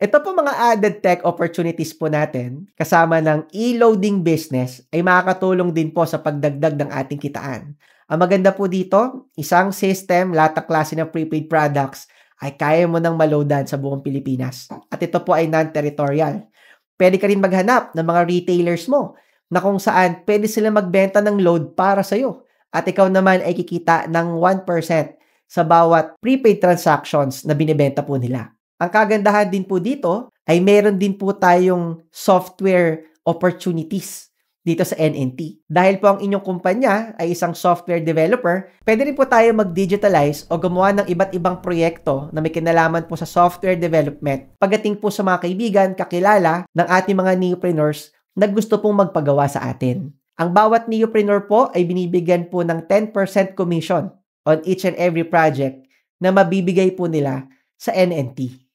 Ito po mga added tech opportunities po natin kasama ng e-loading business ay makakatulong din po sa pagdagdag ng ating kitaan. Ang maganda po dito, isang system, lahat ng klase ng prepaid products ay kaya mo nang maloadan sa buong Pilipinas. At ito po ay non-territorial. Pwede ka rin maghanap ng mga retailers mo na kung saan pwede sila magbenta ng load para sa'yo. At ikaw naman ay kikita ng 1% sa bawat prepaid transactions na binibenta po nila. Ang kagandahan din po dito ay meron din po tayong software opportunities dito sa NNT. Dahil po ang inyong kumpanya ay isang software developer, pwede rin po tayo mag-digitalize o gumawa ng iba't ibang proyekto na may kinalaman po sa software development pagdating po sa mga kaibigan, kakilala ng ating mga neopreneurs na gusto pong magpagawa sa atin. Ang bawat neopreneur po ay binibigyan po ng 10% commission on each and every project na mabibigay po nila sa NNT.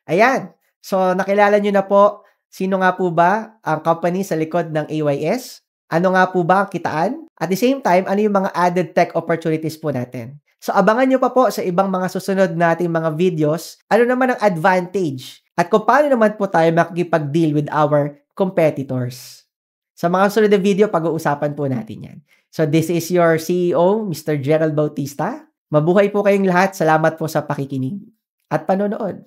Ayan. So, nakilala nyo na po sino nga po ba ang company sa likod ng AYS? Ano nga po ba ang kitaan? At the same time, ano yung mga added tech opportunities po natin? So, abangan nyo pa po sa ibang mga susunod nating mga videos, ano naman ang advantage at kung paano naman po tayo makikipag-deal with our competitors. Sa mga susunod na video, pag-uusapan po natin yan. So, this is your CEO, Mr. Gerald Bautista. Mabuhay po kayong lahat. Salamat po sa pakikinig at panonood.